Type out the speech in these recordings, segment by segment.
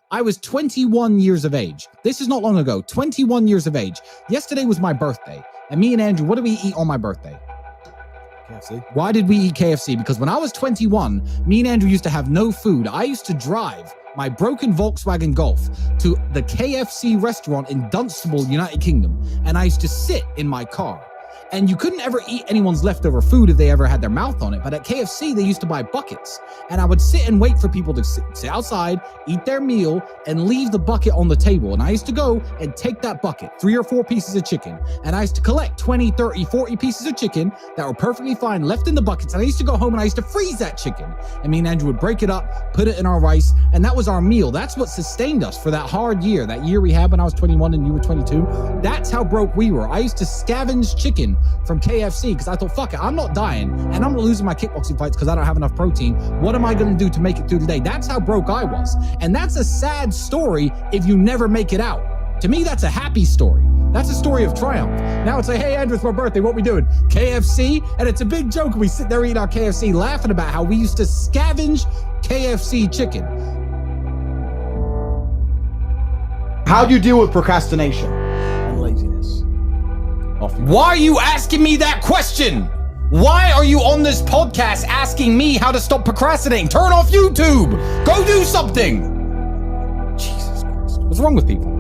I was 21 years of age. This is not long ago, 21 years of age. Yesterday was my birthday. And me and Andrew, what did we eat on my birthday? KFC. Why did we eat KFC? Because when I was 21, me and Andrew used to have no food. I used to drive my broken Volkswagen Golf to the KFC restaurant in Dunstable, United Kingdom. And I used to sit in my car. And you couldn't ever eat anyone's leftover food if they ever had their mouth on it. But at KFC, they used to buy buckets. And I would sit and wait for people to sit outside, eat their meal, and leave the bucket on the table. And I used to go and take that bucket, 3 or 4 pieces of chicken. And I used to collect 20, 30, 40 pieces of chicken that were perfectly fine, left in the buckets. And I used to go home and I used to freeze that chicken. And me and Andrew would break it up, put it in our rice. And that was our meal. That's what sustained us for that hard year, that year we had when I was 21 and you were 22. That's how broke we were. I used to scavenge chicken from KFC because I thought, fuck it, I'm not dying and I'm not losing my kickboxing fights because I don't have enough protein. What am I going to do to make it through the day? That's how broke I was. And that's a sad story if you never make it out. To me, that's a happy story. That's a story of triumph. Now it's like, hey, Andrew, it's my birthday. What we doing? KFC? And it's a big joke. We sit there eating our KFC laughing about how we used to scavenge KFC chicken. How do you deal with procrastination and laziness? Why are you asking me that question? Why are you on this podcast asking me how to stop procrastinating? Turn off YouTube. Go do something. Jesus Christ. What's wrong with people?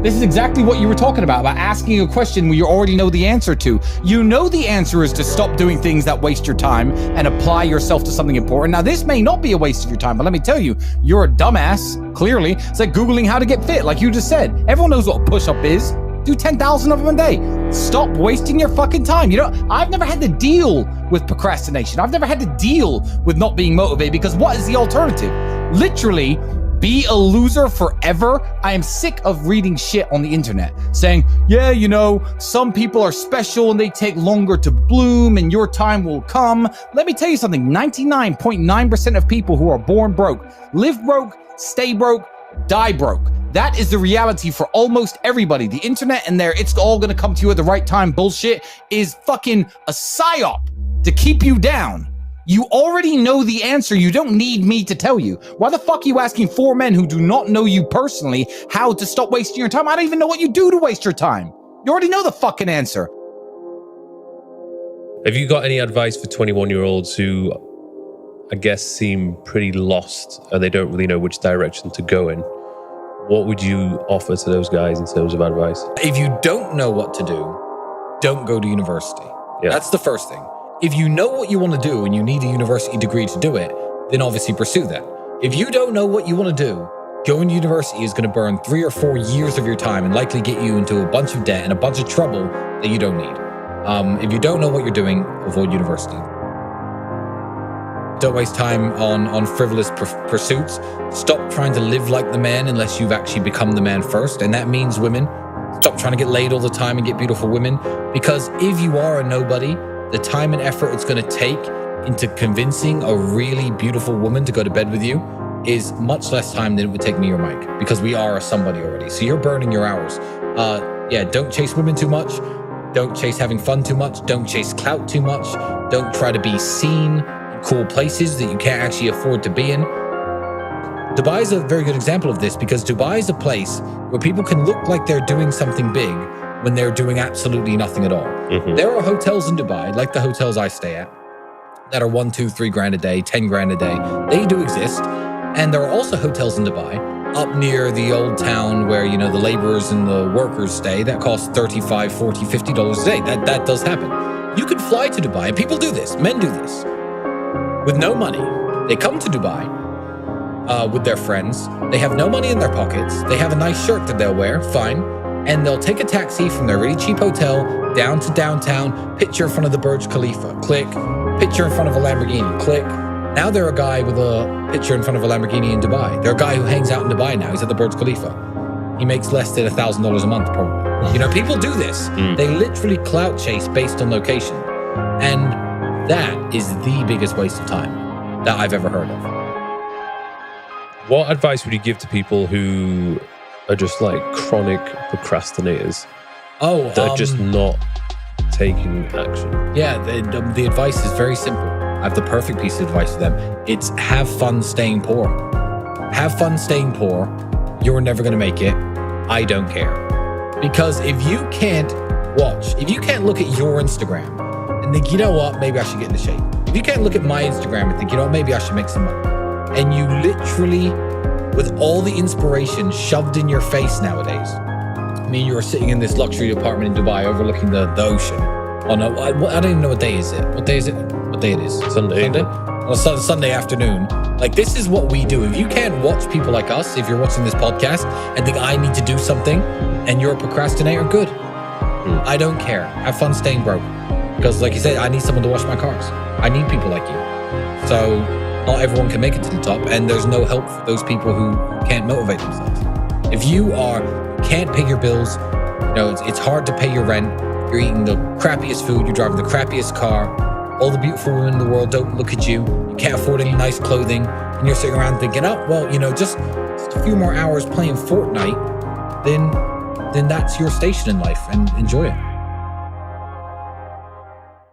This is exactly what you were talking about asking a question you already know the answer to. You know the answer is to stop doing things that waste your time and apply yourself to something important. Now, this may not be a waste of your time, but let me tell you, you're a dumbass, clearly. It's like Googling how to get fit, like you just said. Everyone knows what a push-up is. Do 10,000 of them a day. Stop wasting your fucking time. You know, I've never had to deal with procrastination. I've never had to deal with not being motivated because what is the alternative? Literally, be a loser forever. I am sick of reading shit on the internet saying, yeah, you know, some people are special and they take longer to bloom and your time will come. Let me tell you something. 99.9% of people who are born broke, live broke, stay broke, die broke. That is the reality for almost everybody. The internet and it's all gonna come to you at the right time bullshit is fucking a psyop to keep you down. You already know the answer. You don't need me to tell you. Why the fuck are you asking 4 men who do not know you personally how to stop wasting your time? I don't even know what you do to waste your time. You already know the fucking answer. Have you got any advice for 21-year-olds who, I guess, seem pretty lost and they don't really know which direction to go in? What would you offer to those guys in terms of advice? If you don't know what to do, don't go to university. Yeah. That's the first thing. If you know what you want to do and you need a university degree to do it, then obviously pursue that. If you don't know what you want to do, going to university is going to burn 3 or 4 years of your time and likely get you into a bunch of debt and a bunch of trouble that you don't need. If you don't know what you're doing, avoid university. Don't waste time on frivolous pursuits. Stop trying to live like the man unless you've actually become the man first. And that means women. Stop trying to get laid all the time and get beautiful women. Because if you are a nobody, the time and effort it's going to take into convincing a really beautiful woman to go to bed with you is much less time than it would take me or Mike. Because we are a somebody already. So you're burning your hours. Don't chase women too much. Don't chase having fun too much. Don't chase clout too much. Don't try to be seen in cool places that you can't actually afford to be in. Dubai is a very good example of this because Dubai is a place where people can look like they're doing something big when they're doing absolutely nothing at all. Mm-hmm. There are hotels in Dubai, like the hotels I stay at, that are 1, 2, 3 grand a day, 10 grand a day. They do exist. And there are also hotels in Dubai up near the old town where, you know, the laborers and the workers stay that cost $35, $40, $50 a day. That does happen. You can fly to Dubai, and people do this, men do this, with no money. They come to Dubai with their friends. They have no money in their pockets. They have a nice shirt that they'll wear, fine. And they'll take a taxi from their really cheap hotel down to downtown, picture in front of the Burj Khalifa, click, picture in front of a Lamborghini, click. Now they're a guy with a picture in front of a Lamborghini in Dubai. They're a guy who hangs out in Dubai now. He's at the Burj Khalifa. He makes less than $1,000 a month, probably. You know, people do this. They literally clout chase based on location. And that is the biggest waste of time that I've ever heard of. What advice would you give to people who are just like chronic procrastinators? That are just not taking action? Yeah, the advice is very simple. I have the perfect piece of advice for them. It's have fun staying poor. Have fun staying poor. you're never going to make it. I don't care. Because if you can't look at your Instagram and think, you know what, maybe I should get into shape. If you can't look at my Instagram and think, you know what, maybe I should make some money. And you literally, with all the inspiration shoved in your face nowadays, I mean, you're sitting in this luxury apartment in Dubai overlooking the ocean. Oh no, I don't even know what day is it. What day is it? What day it is? Sunday. Well, Sunday afternoon. Like, this is what we do. If you can't watch people like us, if you're watching this podcast and think I need to do something and you're a procrastinator, good. I don't care. Have fun staying broke. Because like you said, I need someone to wash my cars. I need people like you. So not everyone can make it to the top, and there's no help for those people who can't motivate themselves. If you can't pay your bills, it's hard to pay your rent, you're eating the crappiest food, you're driving the crappiest car, all the beautiful women in the world don't look at you, you can't afford any nice clothing, and you're sitting around thinking, oh, well, just a few more hours playing Fortnite, then that's your station in life, and enjoy it.